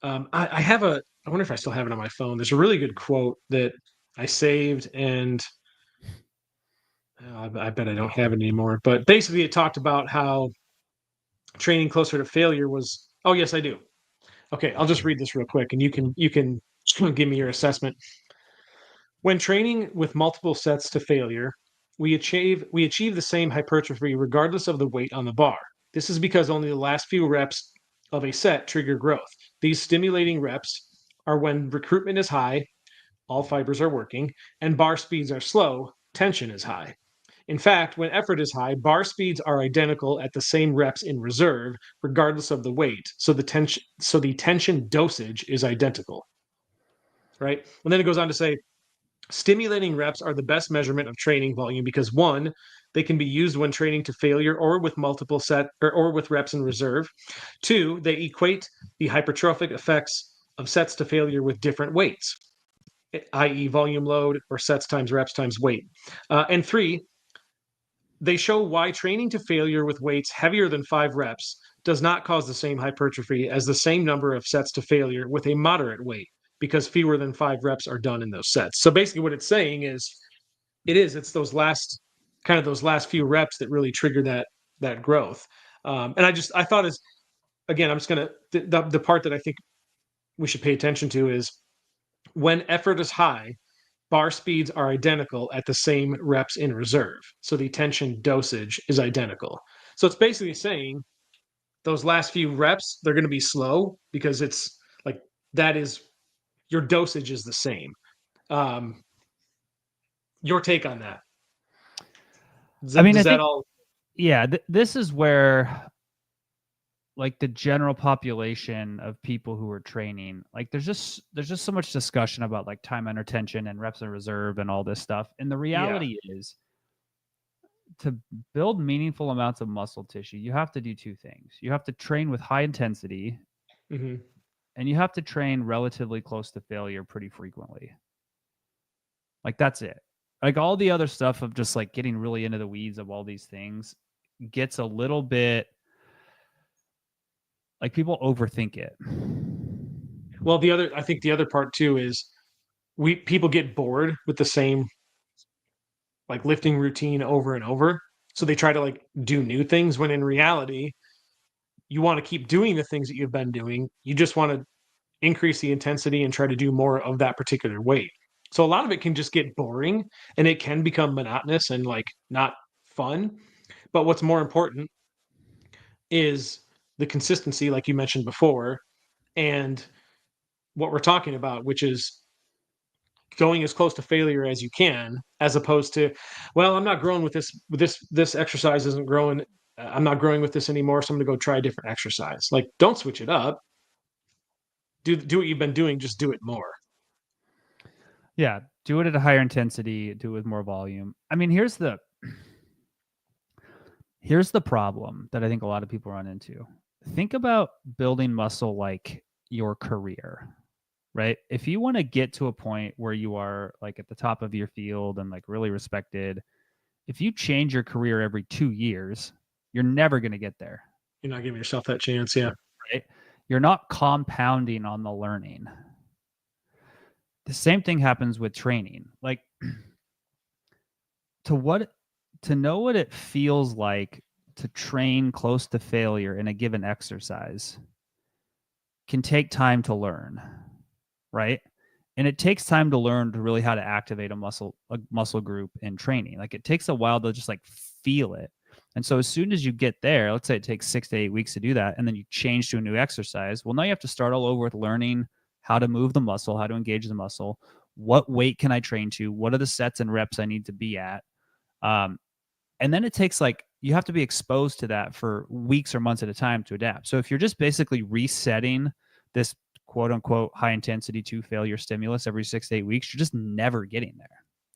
I have a. I wonder if I still have it on my phone. There's a really good quote that I saved, and I bet I don't have it anymore. But basically, it talked about how training closer to failure was. Oh yes, I do. Okay, I'll just read this real quick, and you can give me your assessment. When training with multiple sets to failure, we achieve the same hypertrophy regardless of the weight on the bar. This is because only the last few reps of a set trigger growth. These stimulating reps are when recruitment is high, all fibers are working, and bar speeds are slow, tension is high. In fact, when effort is high, bar speeds are identical at the same reps in reserve, regardless of the weight. So the tension dosage is identical, right? And then it goes on to say, stimulating reps are the best measurement of training volume because one, they can be used when training to failure or with multiple set or with reps in reserve. Two, they equate the hypertrophic effects of sets to failure with different weights, i.e., volume load or sets times reps times weight. And three, they show why training to failure with weights heavier than 5 reps does not cause the same hypertrophy as the same number of sets to failure with a moderate weight because fewer than 5 reps are done in those sets. So basically what it's saying is it's those last few reps that really trigger that growth. And I thought is, again, I'm just going to, the part that I think we should pay attention to is when effort is high, bar speeds are identical at the same reps in reserve. So the tension dosage is identical. So it's basically saying those last few reps, they're going to be slow because it's like that is your dosage is the same. Um, your take on that? Does that all? Yeah, this is where like the general population of people who are training, like there's just so much discussion about like time under tension and reps in reserve and all this stuff. And the reality is to build meaningful amounts of muscle tissue, you have to do two things. You have to train with high intensity Mm-hmm. and you have to train relatively close to failure pretty frequently. Like that's it. Like all the other stuff of just like getting really into the weeds of all these things gets a little bit like people overthink it. Well, I think the other part too is people get bored with the same like lifting routine over and over. So they try to like do new things when in reality, you want to keep doing the things that you've been doing. You just want to increase the intensity and try to do more of that particular weight. So a lot of it can just get boring and it can become monotonous and like not fun. But what's more important is the consistency, like you mentioned before, and what we're talking about, which is going as close to failure as you can, as opposed to, well, I'm not growing with this exercise isn't growing. I'm not growing with this anymore, so I'm gonna go try a different exercise. Like, don't switch it up. Do what you've been doing, just do it more. Yeah, do it at a higher intensity, do it with more volume. I mean, here's the problem that I think a lot of people run into. Think about building muscle like your career, right? If you want to get to a point where you are like at the top of your field and like really respected, if you change your career every 2 years, you're never going to get there. You're not giving yourself that chance, yeah. Right? You're not compounding on the learning. The same thing happens with training. Like to know what it feels like to train close to failure in a given exercise can take time to learn, right? And it takes time to learn to really how to activate a muscle group in training. Like it takes a while to just like feel it. And so as soon as you get there, let's say it takes 6 to 8 weeks to do that, and then you change to a new exercise, well, now you have to start all over with learning how to move the muscle, how to engage the muscle, what weight can I train to, what are the sets and reps I need to be at. And then it takes like, you have to be exposed to that for weeks or months at a time to adapt. So if you're just basically resetting this quote unquote high intensity to failure stimulus every 6 to 8 weeks, you're just never getting there.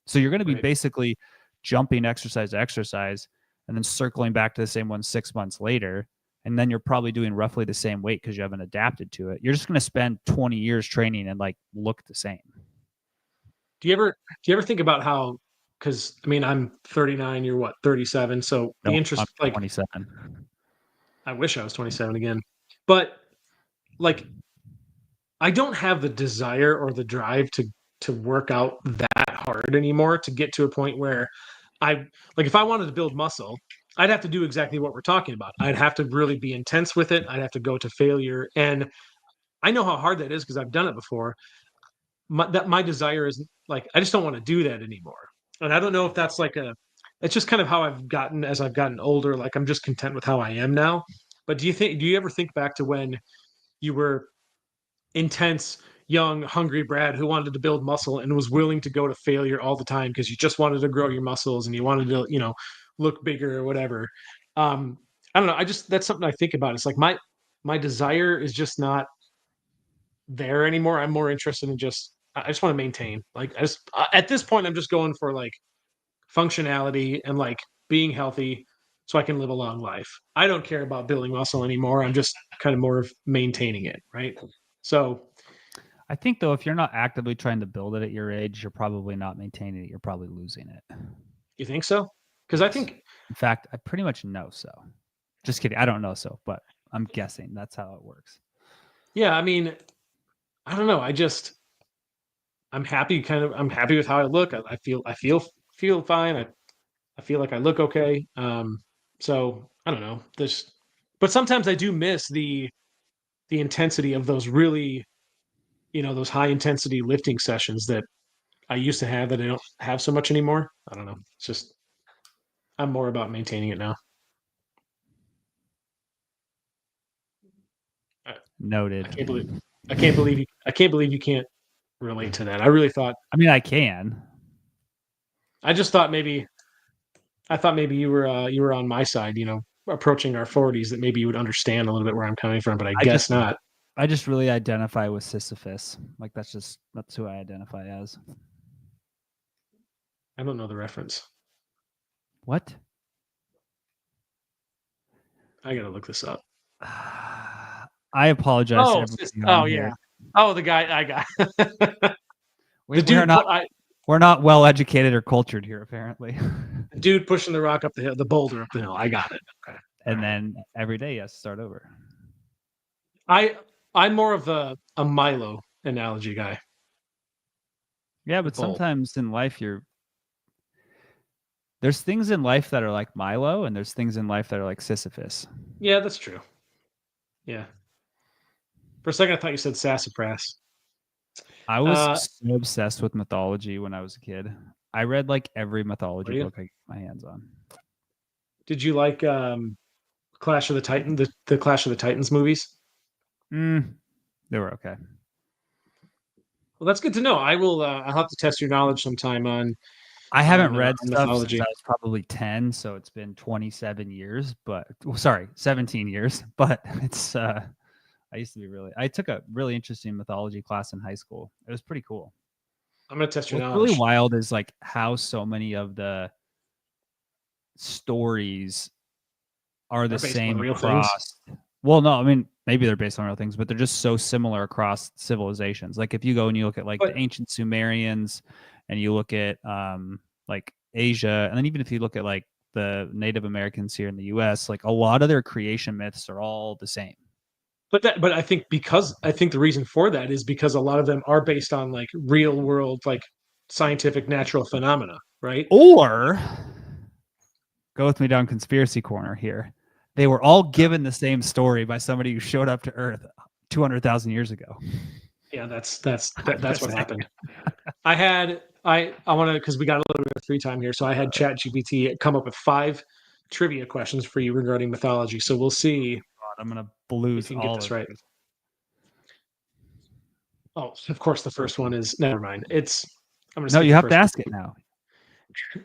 So you're going to be basically jumping exercise to exercise and then circling back to the same one 6 months later. And then you're probably doing roughly the same weight because you haven't adapted to it. You're just going to spend 20 years training and like look the same. do you ever think about how? Because I mean, I'm 39. You're what, 37? So the No, interest, I'm like, 27. I wish I was 27 again, but like, I don't have the desire or the drive to work out that hard anymore to get to a point where I like if I wanted to build muscle, I'd have to do exactly what we're talking about. I'd have to really be intense with it. I'd have to go to failure, and I know how hard that is because I've done it before. My desire is like I just don't want to do that anymore. And I don't know if that's like a it's just kind of how I've gotten as I've gotten older. Like I'm just content with how I am now. But do you ever think back to when you were intense, young, hungry Brad who wanted to build muscle and was willing to go to failure all the time because you just wanted to grow your muscles and you wanted to, look bigger or whatever. Um, I don't know. I just that's something I think about. It's like my desire is just not there anymore. I'm more interested in I just want to maintain. Like at this point, I'm just going for like functionality and like being healthy so I can live a long life. I don't care about building muscle anymore. I'm just kind of more of maintaining it, right? So I think though, if you're not actively trying to build it at your age, you're probably not maintaining it. You're probably losing it. you think so? Because I Yes. think, In fact, I pretty much know so. Just kidding. I don't know so, but I'm guessing that's how it works. yeah, I mean, I don't know. I'm happy. I'm happy with how I look. I feel fine. I feel like I look okay. So I don't know this, but sometimes I do miss the intensity of those really, those high intensity lifting sessions that I used to have that I don't have so much anymore. I don't know. It's just I'm more about maintaining it now. I, I Noted. can't believe I can't believe you can't relate to that. I really thought I mean, I can. I just thought maybe I thought maybe you were on my side, approaching our 40s that maybe you would understand a little bit where I'm coming from, but I I guess just not. I just really identify with Sisyphus. Like that's who I identify as. I don't know the reference. What? I gotta look this up. I apologize to everybody on Oh here. yeah. Oh, the guy I got. the We're dude not put I we're not well educated or cultured here, apparently. the dude pushing the rock up the hill, the boulder up the hill. I got it. Okay. All And right. then every day he has to start over. I I'm more of a Milo analogy guy Yeah, with but both. sometimes in life there's things in life that are like Milo and there's things in life that are like Sisyphus. Yeah, that's true. Yeah. For a second I thought you said sassafras. I was Uh so obsessed with mythology when I was a kid. I read like every what mythology are you? book I could get my hands on. Did you like Clash of the Titan the Clash of the Titans movies? Mm, they were okay. Well, that's good to know. I'll have to test your knowledge sometime I haven't read on stuff since mythology. I was probably 10, so it's been 27 years, but well, sorry, 17 years, but it's I took a really interesting mythology class in high school. It was pretty cool. I'm gonna test your What's really knowledge. wild is like how so many of the stories are the Are based on same real things. across. Well, no, I mean maybe they're based on real things, but they're just so similar across civilizations. Like if you go and you look at like But the ancient Sumerians, and you look at like Asia, and then even if you look at like the Native Americans here in the U.S., like a lot of their creation myths are all the same. but I think the reason for that is because a lot of them are based on like real world like scientific natural phenomena, right? Or go with me down conspiracy corner here. They were all given the same story by somebody who showed up to Earth 200,000 years ago. Yeah, I'm that's just what saying. happened. I want to because we got a little bit of free time here, so I had ChatGPT come up with 5 trivia questions for you regarding mythology. So we'll see God, I'm gonna if lose you can get all this of right. these. Oh, of course, the first one is never mind. I'm going to No, skip you the have to first one. ask it now.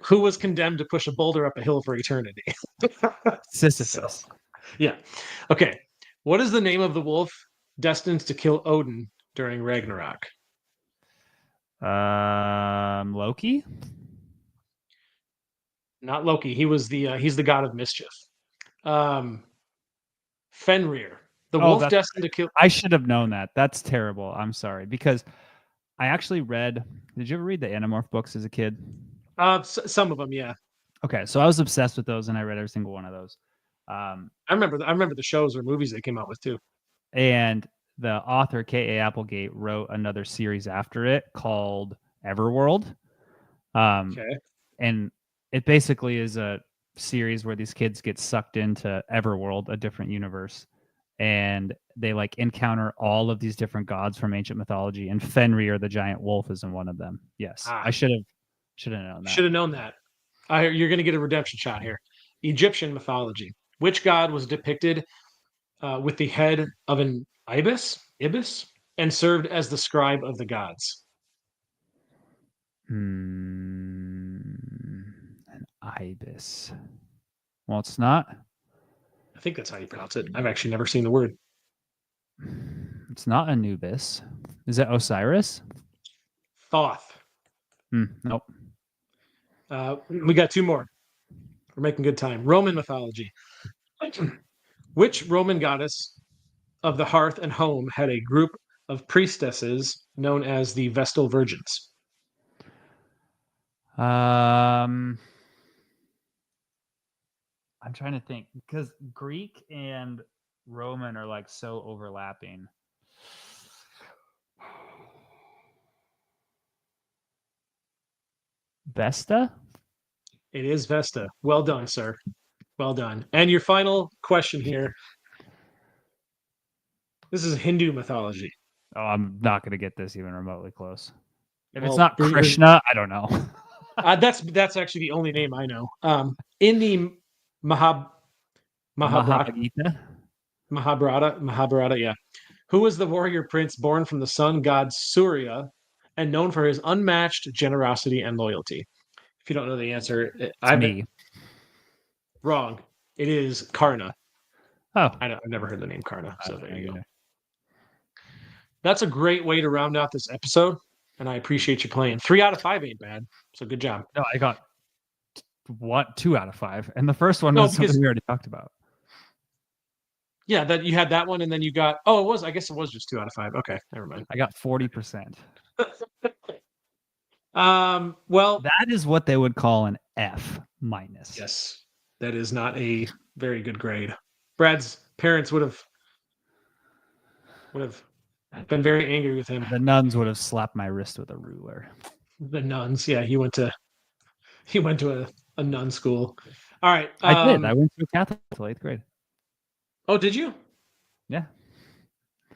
Who was condemned to push a boulder up a hill for eternity? So, Sisyphus. yeah. Okay. What is the name of the wolf destined to kill Odin during Ragnarok? Loki. Not Loki. He's the god of mischief. Um, Fenrir, the Oh, wolf that's destined to kill. I should have known that. That's terrible. I'm sorry because I actually read. Did you ever read the Animorph books as a kid? Some of them, yeah. Okay, so I was obsessed with those, and I read every single one of those. I remember the shows or movies they came out with too. And the author K.A. Applegate wrote another series after it called Everworld. Okay. And it basically is a series where these kids get sucked into Everworld, a different universe, and they like encounter all of these different gods from ancient mythology, and Fenrir the giant wolf is in one of them. Yes, I should have known that. Should have known that. You're going to get a redemption shot here. Egyptian mythology. Which god was depicted with the head of an ibis, and served as the scribe of the gods? An ibis. Well, it's not. I think that's how you pronounce it. I've actually never seen the word. It's not Anubis. Is it Osiris? Thoth. Nope. We got two more. We're making good time. Roman mythology. Which Roman goddess of the hearth and home had a group of priestesses known as the Vestal Virgins? I'm trying to think because Greek and Roman are like so overlapping. Vesta? It is Vesta. Well done, sir. Well done. And your final question here. This is Hindu mythology. Oh, I'm not going to get this even remotely close. If it's not Krishna, I don't know. That's actually the only name I know. In the Mahabharata, yeah. Who was the warrior prince born from the sun god Surya and known for his unmatched generosity and loyalty? If you don't know the answer, it's me. Wrong. It is Karna. Oh. I've never heard the name Karna, so there you go. That's a great way to round out this episode, and I appreciate you playing. 3 out of 5 ain't bad, so good job. No, I got 2 out of 5, and the first one was something we already talked about. Yeah, that you had that one, and then you got. Oh, it was. I guess it was just 2 out of 5. Okay, never mind. I got 40%. Well, that is what they would call an F minus. Yes, that is not a very good grade. Brad's parents would have been very angry with him. The nuns would have slapped my wrist with a ruler. The nuns, yeah, he went to a nun school. All right, I did. I went to a Catholic till 8th grade. Oh, did you? Yeah, I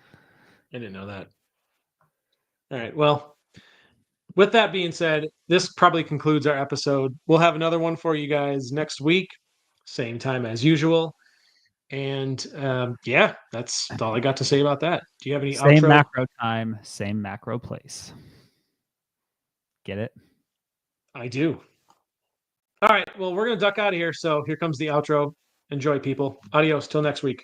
didn't know that. All right, well, with that being said, this probably concludes our episode. We'll have another one for you guys next week, same time as usual. And yeah, that's all I got to say about that. Do you have any same outro? Macro time, same macro place? Get it? I do. All right. Well, we're going to duck out of here. So here comes the outro. Enjoy, people. Adios. Till next week.